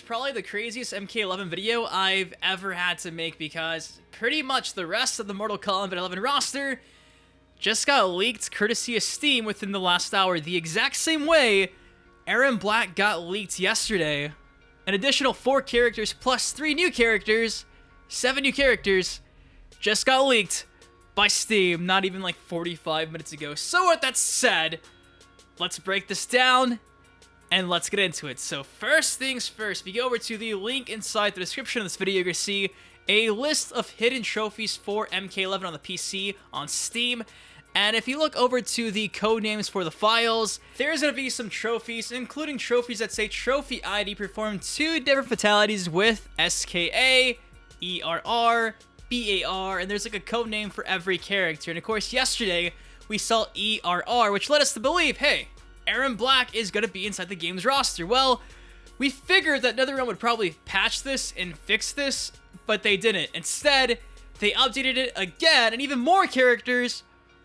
probably the craziest MK11 video I've ever had to make because pretty much the rest of the Mortal Kombat 11 roster just got leaked courtesy of Steam within the last hour, the exact same way Erron Black got leaked yesterday. An additional 4 characters plus 3 new characters, 7 new characters, just got leaked by Steam not even like 45 minutes ago. So with that said, let's break this down and let's get into it. So first things first, if you go over to the link inside the description of this video, you're going to see a list of hidden trophies for MK11 on the PC on Steam. And if you look over to the code names for the files, there's going to be some trophies, including trophies that say Trophy ID performed 2 different fatalities with SKA, ERR, BAR, and there's like a code name for every character. And of course, yesterday we saw ERR, which led us to believe, hey, Erron Black is going to be inside the game's roster. Well, we figured that NetherRealm would probably patch this and fix this, but they didn't. Instead, they updated it again, and even more characters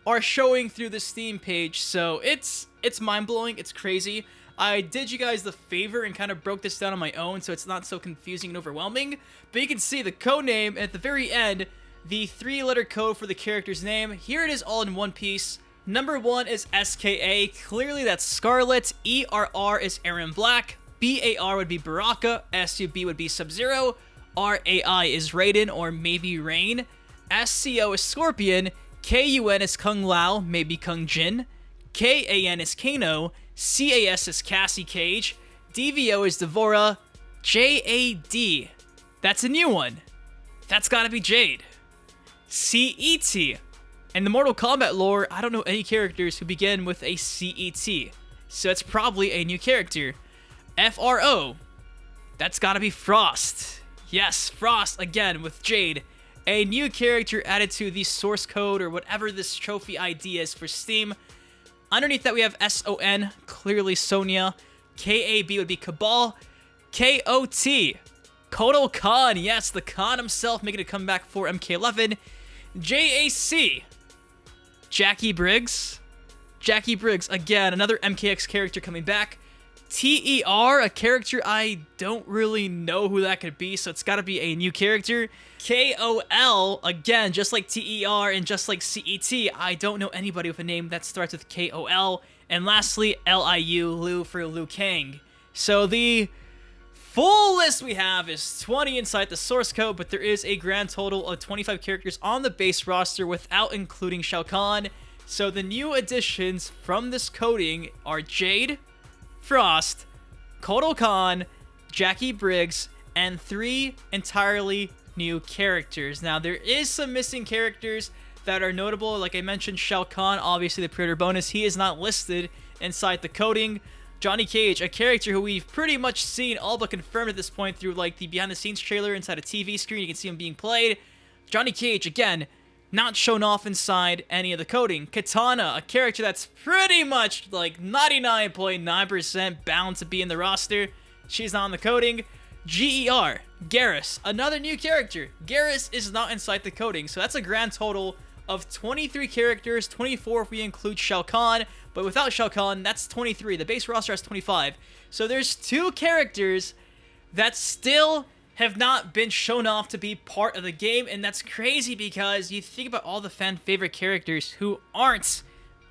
are showing through the Steam page. So it's mind-blowing, it's crazy. I did you guys the favor and kind of broke this down on my own, so it's not so confusing and overwhelming. But you can see the code name at the very end, the 3-letter code for the character's name. Here it is all in one piece. Number 1 is SKA, clearly that's Scarlet. ERR is Erron Black. BAR would be Baraka. SUB would be Sub-Zero. RAI is Raiden or maybe Rain. SCO is Scorpion. KUN is Kung Lao, maybe Kung Jin. KAN is Kano. CAS is Cassie Cage. DVO is Devora. JAD, that's a new one. That's gotta be Jade. CET. In the Mortal Kombat lore, I don't know any characters who begin with a CET, so it's probably a new character. FRO, that's gotta be Frost. Yes, Frost, again, with Jade. A new character added to the source code, or whatever this trophy ID is for Steam. Underneath that, we have SON, clearly Sonya. KAB would be Cabal. KOT, Kotal Kahn, yes, the Khan himself making a comeback for MK11. JAC, Jackie Briggs. Jackie Briggs, again, another MKX character coming back. TER, a character I don't really know who that could be, so it's got to be a new character. KOL, again, just like TER and just like CET, I don't know anybody with a name that starts with KOL. And lastly, LIU, Liu for Liu Kang. So the full list we have is 20 inside the source code, but there is a grand total of 25 characters on the base roster without including Shao Kahn. So the new additions from this coding are Jade, Frost, Kotal Kahn, Jackie Briggs, and 3 entirely new characters. Now, there is some missing characters that are notable. Like I mentioned, Shao Kahn, obviously the pre-order bonus, he is not listed inside the coding. Johnny Cage, a character who we've pretty much seen all but confirmed at this point through like the behind the scenes trailer inside a TV screen. You can see him being played. Johnny Cage, again, not shown off inside any of the coding. Katana, a character that's pretty much like 99.9% bound to be in the roster. She's not on the coding. GER, Garrus, another new character. Garrus is not inside the coding, so that's a grand total of 23 characters, 24 if we include Shao Kahn, but without Shao Kahn, that's 23. The base roster has 25. So there's 2 characters that still have not been shown off to be part of the game, and that's crazy because you think about all the fan favorite characters who aren't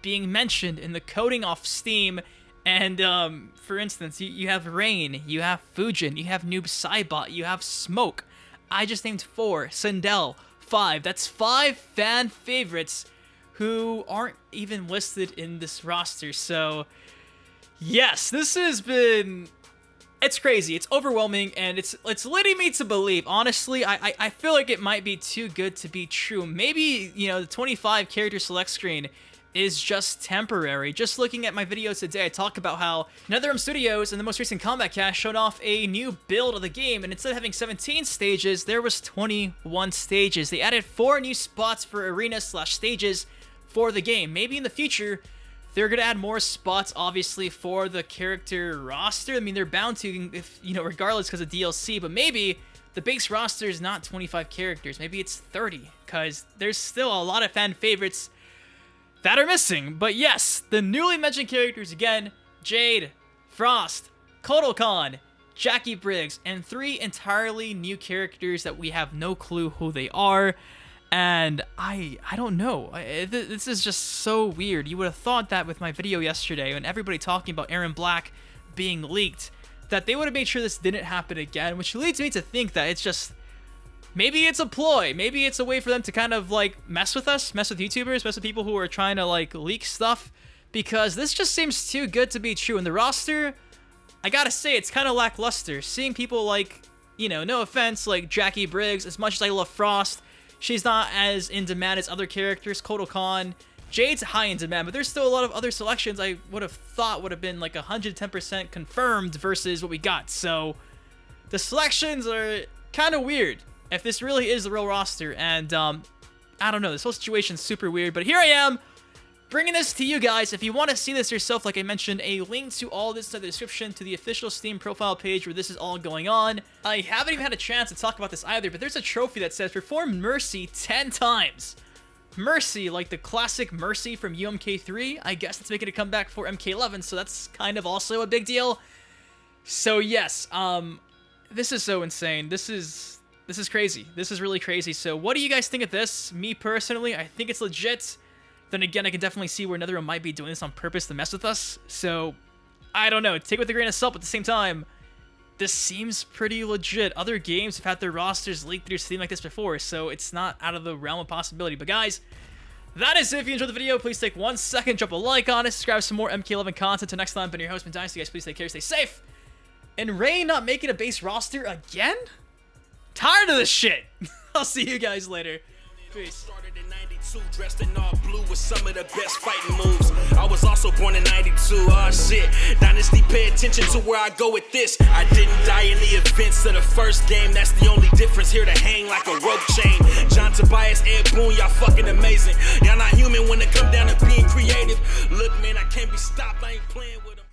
being mentioned in the coding off Steam. And for instance, you have Rain, you have Fujin, you have Noob Saibot, you have Smoke. I just named 4. Sindel, 5. That's 5 fan favorites who aren't even listed in this roster. So yes, this has been, it's crazy, it's overwhelming, and it's leading me to believe, honestly, I feel like it might be too good to be true. Maybe, you know, the 25 character select screen is just temporary. Just looking at my video today, I talk about how NetherRealm Studios in the most recent Combat Cast showed off a new build of the game, and instead of having 17 stages, there was 21 stages. They added 4 new spots for arena/stages for the game. Maybe in the future, they're gonna add more spots, obviously, for the character roster. I mean, they're bound to, if you know, regardless, because of DLC, but maybe the base roster is not 25 characters. Maybe it's 30, because there's still a lot of fan favorites that are missing. But yes, the newly mentioned characters again: Jade, Frost, Kotal Kahn, Jackie Briggs, and 3 entirely new characters that we have no clue who they are. And I don't know. This is just so weird. You would have thought that with my video yesterday and everybody talking about Erron Black being leaked, that they would have made sure this didn't happen again, which leads me to think that it's just, maybe it's a ploy. Maybe it's a way for them to kind of like mess with us, mess with YouTubers, mess with people who are trying to like leak stuff, because this just seems too good to be true. And the roster, I gotta say, it's kind of lackluster. Seeing people like, you know, no offense, like Jackie Briggs, as much as I love Frost, she's not as in demand as other characters. Kotal Kahn, Jade's high in demand, but there's still a lot of other selections I would have thought would have been like 110% confirmed versus what we got. So the selections are kind of weird if this really is the real roster. And I don't know, this whole situation's super weird, but here I am bringing this to you guys. If you want to see this yourself, like I mentioned, a link to all this in the description to the official Steam profile page where this is all going on. I haven't even had a chance to talk about this either, but there's a trophy that says perform Mercy 10 times. Mercy, like the classic Mercy from UMK3. I guess it's making a comeback for MK11, so that's kind of also a big deal. So yes, this is so insane. This is crazy. This is really crazy. So what do you guys think of this? Me personally, I think it's legit. Then again, I can definitely see where NETHERREALM might be doing this on purpose to mess with us. So, I don't know. Take it with a grain of salt, but at the same time, this seems pretty legit. Other games have had their rosters leaked through Steam like this before, so it's not out of the realm of possibility. But guys, that is it. If you enjoyed the video, please take 1 second, drop a like on it, subscribe for some more MK11 content. Till next time, been your host, Ben Dynasty. Guys, please take care, stay safe. And Ray not making a base roster again? Tired of this shit. I'll see you guys later. Peace. Dressed in all blue with some of the best fighting moves. I was also born in 92. Oh shit. Dynasty, pay attention to where I go with this. I didn't die in the events of the first game. That's the only difference. Here to hang like a rope chain. John Tobias, Ed Boon, y'all fucking amazing. Y'all not human when it come down to being creative. Look, man, I can't be stopped. I ain't playing with them.